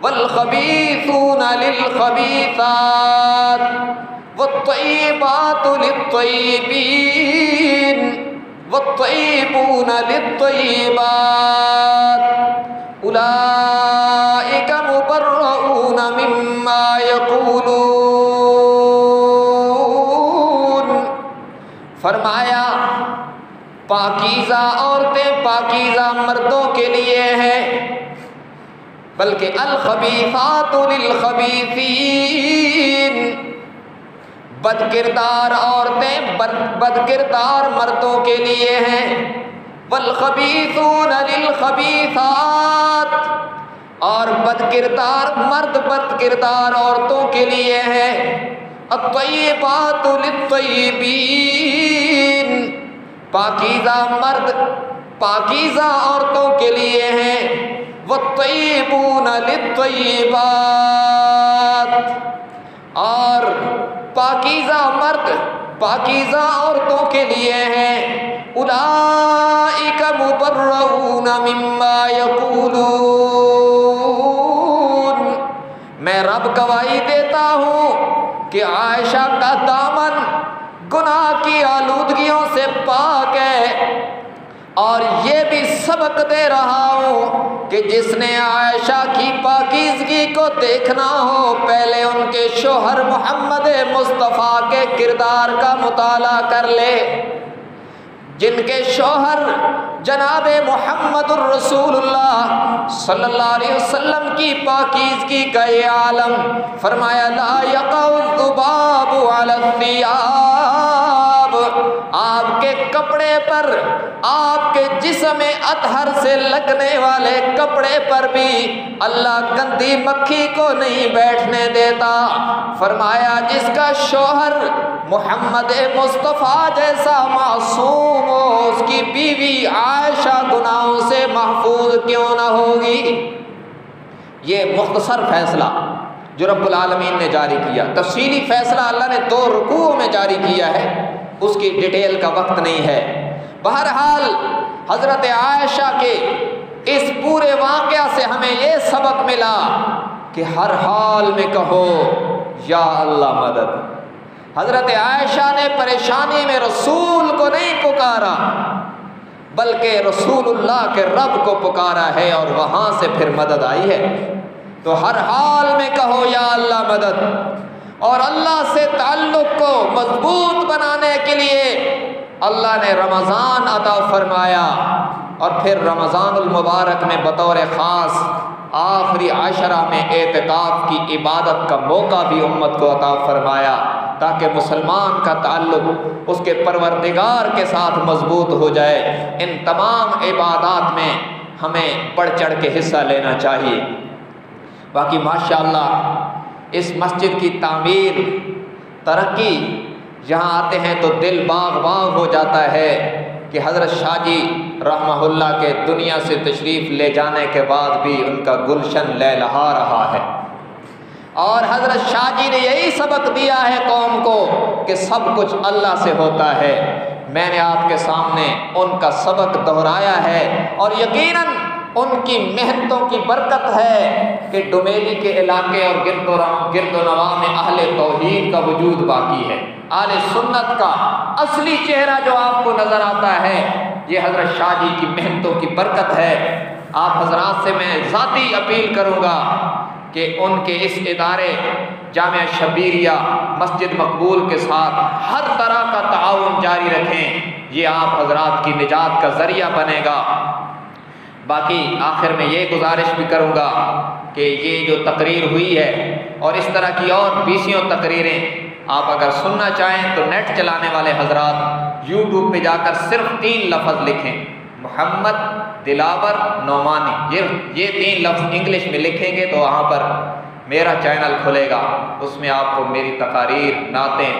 Speaker 1: वल खबीसून लिल खबीसात वत्तय्यिबातु लित तय्यिबीन वत्तय्यिबून लित तय्यिबात उलाइका मुबर्रऊन मिम्मा यक़ूलून। फरमाया, पाकीज़ा औरतें पाकीज़ा मर्दों के लिए हैं, बल्कि अल खबीसातु लिल खबीसीन, बदकिरदार औरतें बदकिरदार मर्दों के लिए हैं, वल खबीसून लिल खबीसात, और बदकिरदार मर्द बदकिरदार औरतों के लिए हैं, अत्तय्यिबातु लित तय्यिबीन, पाकीज़ा मर्द पाकीज़ा औरतों के लिए हैं, वत्तय्यिबून लित तय्यिबात, और पाकीज़ा मर्द पाकीज़ा औरतों के लिए हैं, उलाइका मुबर्रऊन मिम्मा यक़ूलून। मैं रब गवाही देता हूँ कि आयशा का दामन गुनाह की आलूदगियों से पाक है, और ये भी सबक दे रहा हूँ कि जिसने आयशा की पाकीज़गी को देखना हो, पहले उनके शोहर मोहम्मद मुस्तफ़ा के किरदार का मुताला कर ले। जिनके शोहर जनाबे मुहम्मदुर रसूलुल्लाह सल्लल्लाहु अलैहि वसल्लम की पाकीज़गी का ये आलम, फरमाया ला यक़उ ज़ुबाबु अला सियाब, आपके कपड़े पर, आपके जिस्म अतहर से लगने वाले कपड़े पर भी अल्लाह गंदी मक्खी को नहीं बैठने देता। फरमाया, जिसका शोहर मोहम्मद मुस्तफ़ा जैसा मासूम हो, उसकी बीवी आयशा गुनाहों से महफूज क्यों न होगी। ये मुख्तसर फैसला जो रब्बुल आलमीन ने जारी किया, तफसीली फैसला अल्लाह ने 2 रुकूओं में जारी किया है, उसकी डिटेल का वक्त नहीं है। बहरहाल हज़रत आयशा के इस पूरे वाक़या से हमें ये सबक मिला कि हर हाल में कहो या अल्लाह मदद। हज़रत आयशा ने परेशानी में रसूल को नहीं पुकारा, बल्कि रसूलुल्लाह के रब को पुकारा है, और वहाँ से फिर मदद आई है। तो हर हाल में कहो या अल्लाह मदद। और अल्लाह से ताल्लुक़ को मजबूत बनाने के लिए अल्लाह ने रमज़ान अता फरमाया, और फिर रमज़ानुल मुबारक में बतौर ख़ास आखिरी आशरा में एतिकाफ़ की इबादत का मौका भी उम्मत को अता फरमाया, ताकि मुसलमान का ताल्लुक़ उसके परवरदिगार के साथ मजबूत हो जाए। इन तमाम इबादात में हमें बढ़ चढ़ के हिस्सा लेना चाहिए। बाकी माशाअल्लाह इस मस्जिद की तामीर, तरक्की, यहाँ आते हैं तो दिल बाग बाग हो जाता है कि हज़रत शाहजी रहमहुल्लाह के दुनिया से तशरीफ़ ले जाने के बाद भी उनका गुलशन लहलहा रहा है। और हज़रत शाहजी ने यही सबक दिया है कौम को कि सब कुछ अल्लाह से होता है। मैंने आपके सामने उनका सबक दोहराया है, और यकीनन उनकी मेहनतों की बरकत है कि डुमेली के इलाके और गिरदोनवा में अहले तौहीद का वजूद बाकी है। आले सुन्नत का असली चेहरा जो आपको नज़र आता है, ये हज़रत शाहजी की मेहनतों की बरकत है। आप हजरात से मैं ज़ाती अपील करूँगा कि उनके इस इदारे जामिया शबीरिया मस्जिद मकबूल के साथ हर तरह का ताउन जारी रखें। ये आप हजरात की निजात का ज़रिया बनेगा। बाकी आखिर में ये गुजारिश भी करूँगा कि ये जो तकरीर हुई है और इस तरह की और 20 तकरीरें आप अगर सुनना चाहें तो नेट चलाने वाले हजरात यूट्यूब पे जाकर सिर्फ 3 लफ्ज़ लिखें, मोहम्मद दिलावर नोमानी, ये 3 लफ्ज़ इंग्लिश में लिखेंगे तो वहाँ पर मेरा चैनल खुलेगा। उसमें आपको मेरी तकारीर, नातें,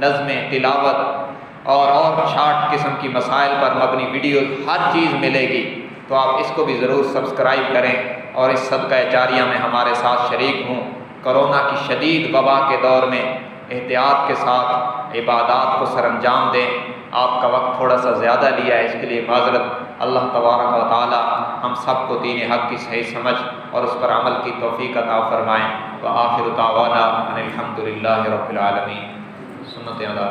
Speaker 1: नज़में, तिलावत और शार्ट किस्म की मसाइल पर मबनी वीडियो हर चीज़ मिलेगी। तो आप इसको भी ज़रूर सब्सक्राइब करें और इस सदका जारिया में हमारे साथ शरीक हों। कोरोना की शदीद वबा के दौर में एहतियात के साथ इबादात को सरअंजाम दें। आपका वक्त थोड़ा सा ज़्यादा लिया है, इसके लिए माज़रत। अल्लाह तबारक व तआला हम सब को दीन हक़ की सही समझ और उस पर अमल की तौफ़ीक़ अता फ़रमाएँ। व आखिर दावाना अनिल हम्दुलिल्लाहि रब्बिल आलमीन। सुन्नत अदा।